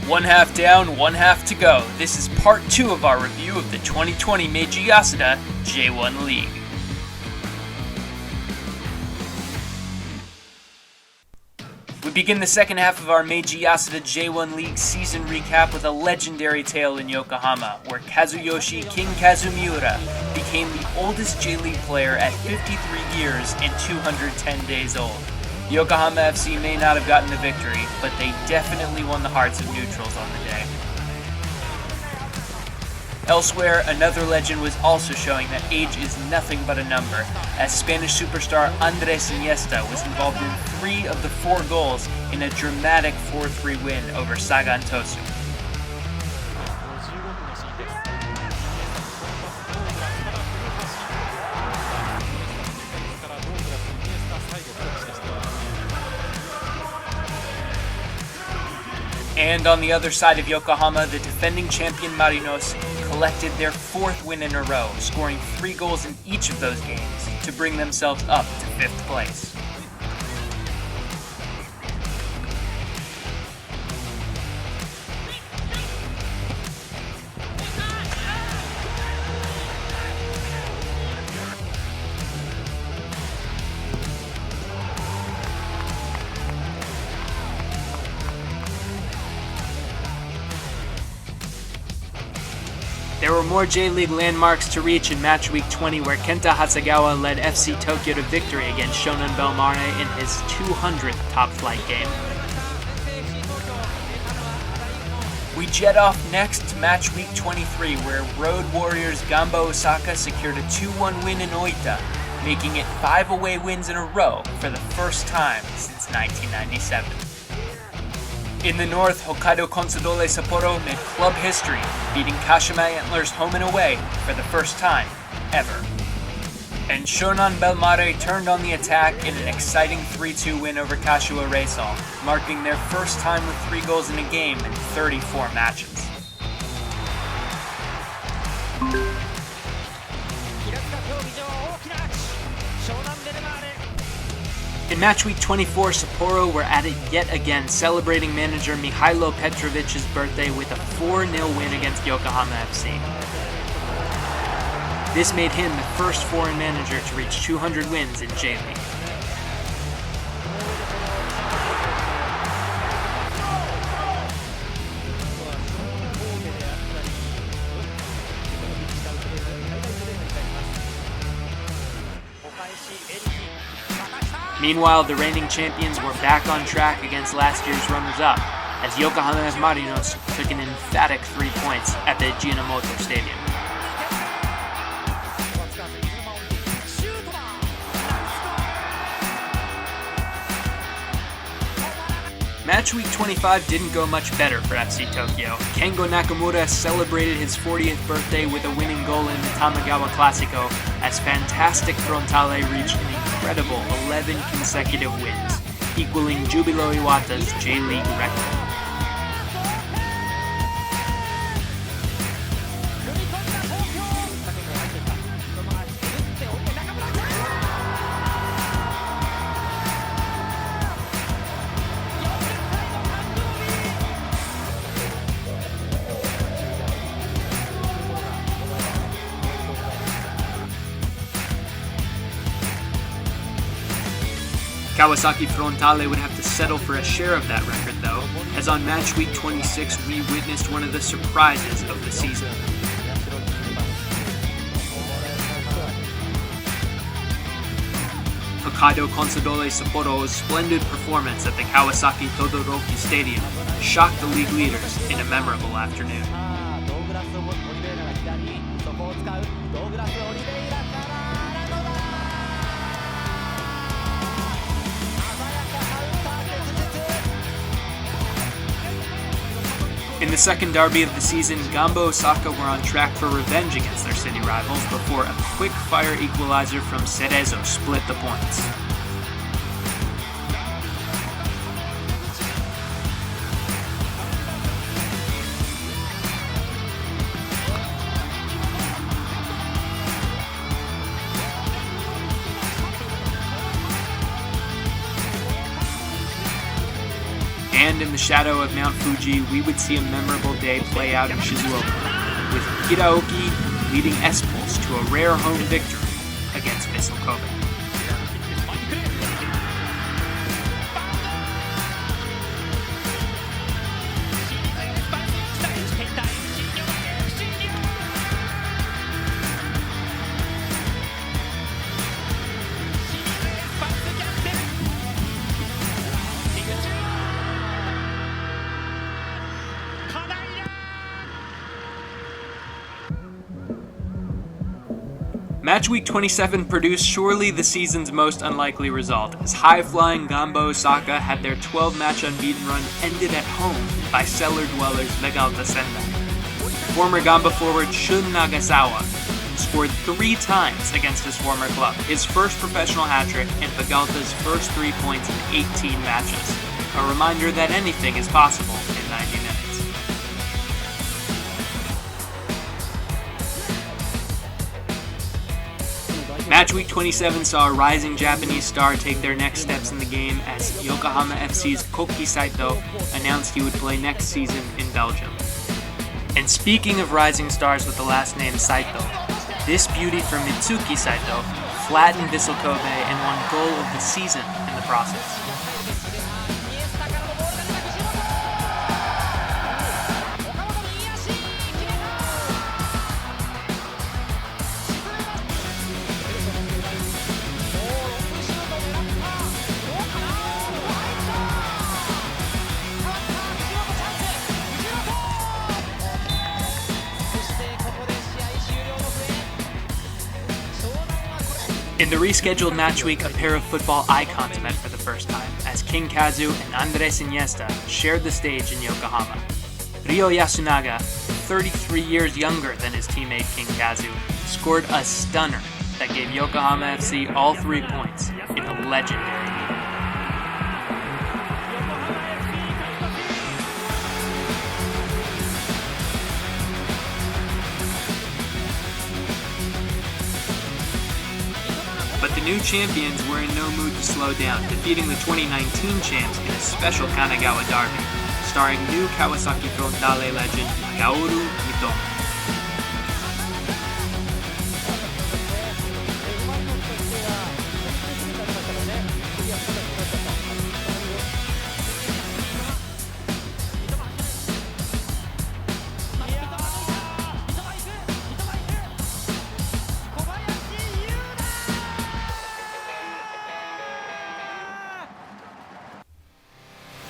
One half down, one half to go. This is part 2 of our review of the 2020 MEIJI YASUDA J1 League. We begin the second half of our MEIJI YASUDA J1 League season recap with a legendary tale in Yokohama, where Kazuyoshi King Kazumiura became the oldest J-League player at 53 years and 210 days old. Yokohama FC may not have gotten the victory, but they definitely won the hearts of neutrals on the day. Elsewhere, another legend was also showing that age is nothing but a number, as Spanish superstar Andres Iniesta was involved in 3 of the 4 goals in a dramatic 4-3 win over Sagan Tosu. And on the other side of Yokohama, the defending champion Marinos collected their 4th win in a row, scoring 3 goals in each of those games to bring themselves up to 5th place. There were more J-League landmarks to reach in match week 20, where Kenta Hasegawa led FC Tokyo to victory against Shonan Bellmare in his 200th top-flight game. We jet off next to match week 23, where Road Warriors Gamba Osaka secured a 2-1 win in Oita, making it 5 away wins in a row for the first time since 1997. In the north, Hokkaido Consadole Sapporo made club history, beating Kashima Antlers home and away for the first time ever. And Shonan Bellmare turned on the attack in an exciting 3-2 win over Kashiwa Reysol, marking their first time with 3 goals in a game in 34 matches. In match week 24, Sapporo were at it yet again, celebrating manager Mihailo Petrovic's birthday with a 4-0 win against Yokohama FC. This made him the first foreign manager to reach 200 wins in J-League. Meanwhile, the reigning champions were back on track against last year's runners-up, as Yokohama's Marinos took an emphatic 3 points at the Ajinomoto Stadium. Match week 25 didn't go much better for FC Tokyo. Kengo Nakamura celebrated his 40th birthday with a winning goal in the Tamagawa Classico, as fantastic Frontale reached an incredible 11 consecutive wins, equaling Jubilo Iwata's J-League record. Kawasaki Frontale would have to settle for a share of that record though, as on match week 26 we witnessed one of the surprises of the season. Hokkaido Consadole Sapporo's splendid performance at the Kawasaki Todoroki Stadium shocked the league leaders in a memorable afternoon. In the second derby of the season, Gamba Osaka were on track for revenge against their city rivals before a quick-fire equalizer from Cerezo split the points. And in the shadow of Mount Fuji, we would see a memorable day play out in Shizuoka, with Hiraoki leading S-Pulse to a rare home victory against Vissel Kobe. Match week 27 produced surely the season's most unlikely result, as high-flying Gamba Osaka had their 12-match unbeaten run ended at home by cellar dwellers Vegalta Sendai. Former Gamba forward Shun Nagasawa scored 3 times against his former club, his first professional hat-trick and Vegalta's first 3 points in 18 matches. A reminder that anything is possible in 90 minutes. Match week 27 saw a rising Japanese star take their next steps in the game as Yokohama FC's Koki Saito announced he would play next season in Belgium. And speaking of rising stars with the last name Saito, this beauty from Mitsuki Saito flattened Vissel Kobe and won goal of the season in the process. In the rescheduled match week, a pair of football icons met for the first time, as King Kazu and Andres Iniesta shared the stage in Yokohama. Ryo Yasunaga, 33 years younger than his teammate King Kazu, scored a stunner that gave Yokohama FC all 3 points in the legendary game. But the new champions were in no mood to slow down, defeating the 2019 champs in a special Kanagawa derby, starring new Kawasaki Frontale legend Kaoru Mitoma.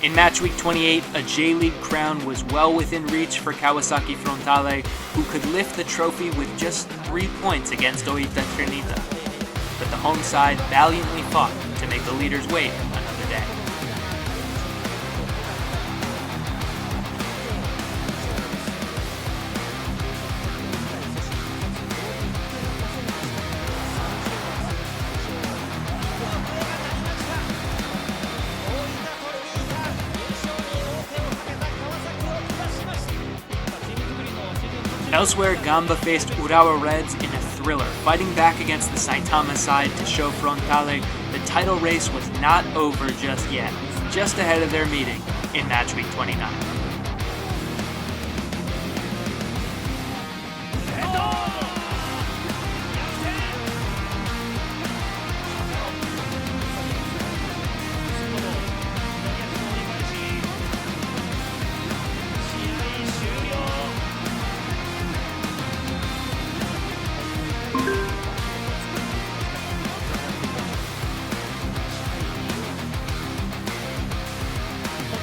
In match week 28, a J.League crown was well within reach for Kawasaki Frontale, who could lift the trophy with just 3 points against Oita Trinita. But the home side valiantly fought to make the leaders wait another day. Elsewhere, Gamba faced Urawa Reds in a thriller, fighting back against the Saitama side to show Frontale the title race was not over just yet, just ahead of their meeting in match week 29.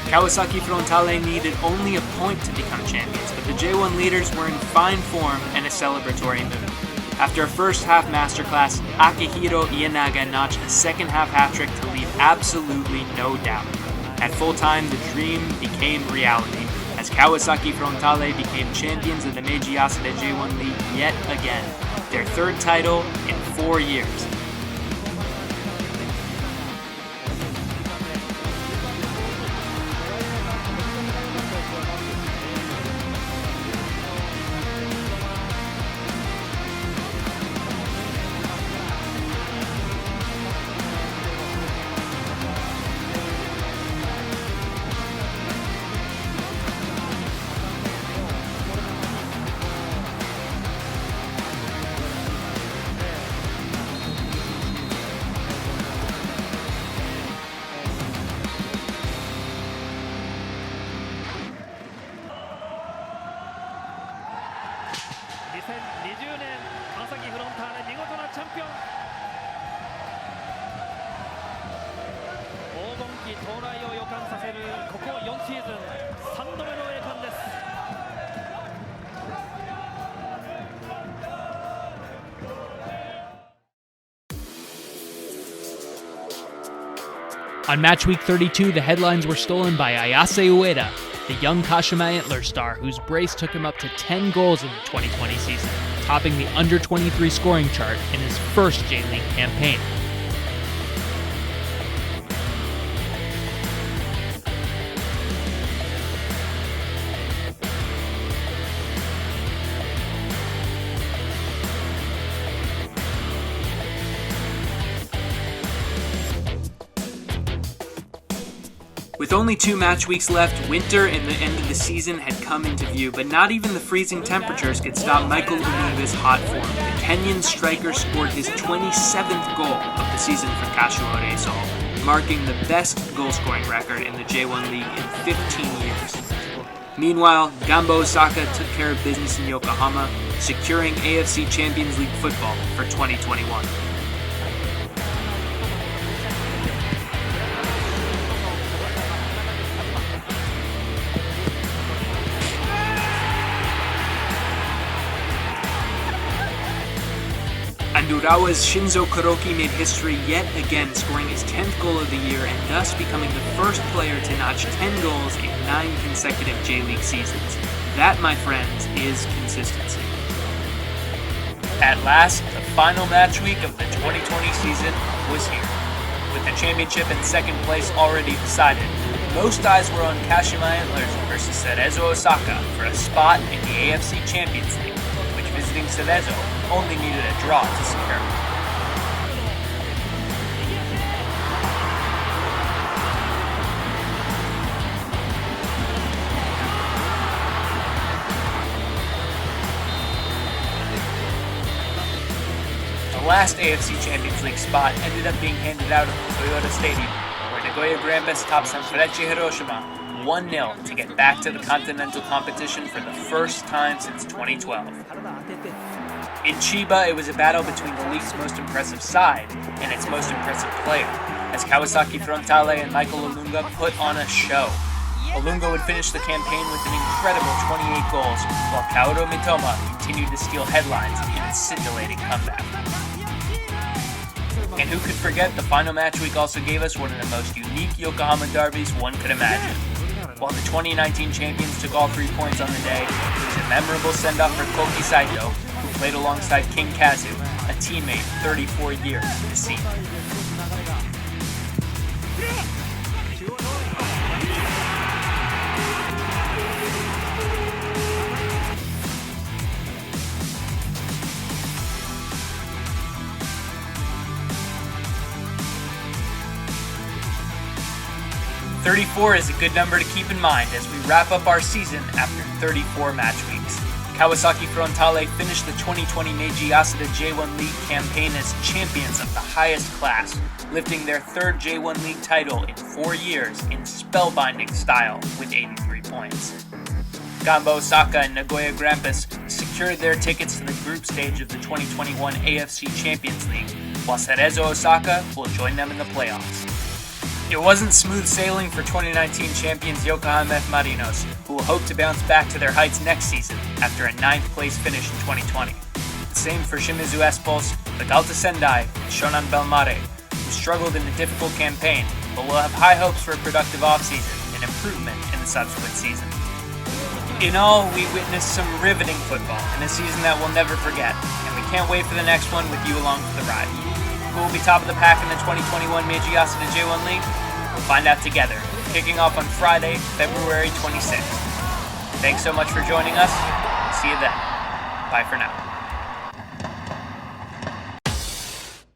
Kawasaki Frontale needed only a point to become champions, but the J1 leaders were in fine form and a celebratory mood. After a first-half masterclass, Akihiro Ienaga notched a second-half hat-trick to leave absolutely no doubt. At full-time, the dream became reality, as Kawasaki Frontale became champions of the MEIJI Yasuda J1 League yet again, their third title in 4 years. 到来を予感させるここ4シーズン3度目の栄冠です。 On match week 32, the headlines were stolen by Ayase Ueda, the young Kashima Antler star whose brace took him up to 10 goals in the 2020 season, topping the under-23 scoring chart in his first J.League campaign. With only 2 match weeks left, winter and the end of the season had come into view, but not even the freezing temperatures could stop Michael Olunga's hot form. The Kenyan striker scored his 27th goal of the season for Kashiwa Reysol, marking the best goal-scoring record in the J1 League in 15 years. Meanwhile, Gamba Osaka took care of business in Yokohama, securing AFC Champions League football for 2021. Andurawa's Shinzo Kuroki made history yet again, scoring his 10th goal of the year and thus becoming the first player to notch 10 goals in 9 consecutive J-League seasons. That, my friends, is consistency. At last, the final match week of the 2020 season was here. With the championship and second place already decided, most eyes were on Kashima Antlers versus Cerezo Osaka for a spot in the AFC Champions League, which visiting Cerezo only needed a draw to secure. The last AFC Champions League spot ended up being handed out at the Toyota Stadium, where Nagoya Grampus topped Sanfrecce Hiroshima 1-0 to get back to the continental competition for the first time since 2012. In Chiba, it was a battle between the league's most impressive side and its most impressive player, as Kawasaki Frontale and Michael Olunga put on a show. Olunga would finish the campaign with an incredible 28 goals, while Kaoru Mitoma continued to steal headlines in a scintillating comeback. And who could forget, the final match week also gave us one of the most unique Yokohama derbies one could imagine. While the 2019 champions took all 3 points on the day, it was a memorable send-off for Koki Saito, who played alongside King Kazu, a teammate 34 years in the scene. .34 is a good number to keep in mind as we wrap up our season after 34 match weeks. Kawasaki Frontale finished the 2020 MEIJI YASUDA J1 League campaign as champions of the highest class, lifting their 3rd J1 League title in 4 years in spellbinding style with 83 points. Gamba Osaka and Nagoya Grampus secured their tickets to the group stage of the 2021 AFC Champions League, while Cerezo Osaka will join them in the playoffs. It wasn't smooth sailing for 2019 champions Yokohama F. Marinos, who will hope to bounce back to their heights next season after a 9th place finish in 2020. The same for Shimizu S-Pulse, Vegalta Sendai, and Shonan Bellmare, who struggled in a difficult campaign, but will have high hopes for a productive offseason and improvement in the subsequent season. In all, we witnessed some riveting football in a season that we'll never forget, and we can't wait for the next one with you along for the ride. Who will be top of the pack in the 2021 MEIJI YASUDA J1 League? We'll find out together, kicking off on Friday, February 26th. Thanks so much for joining us. See you then. Bye for now.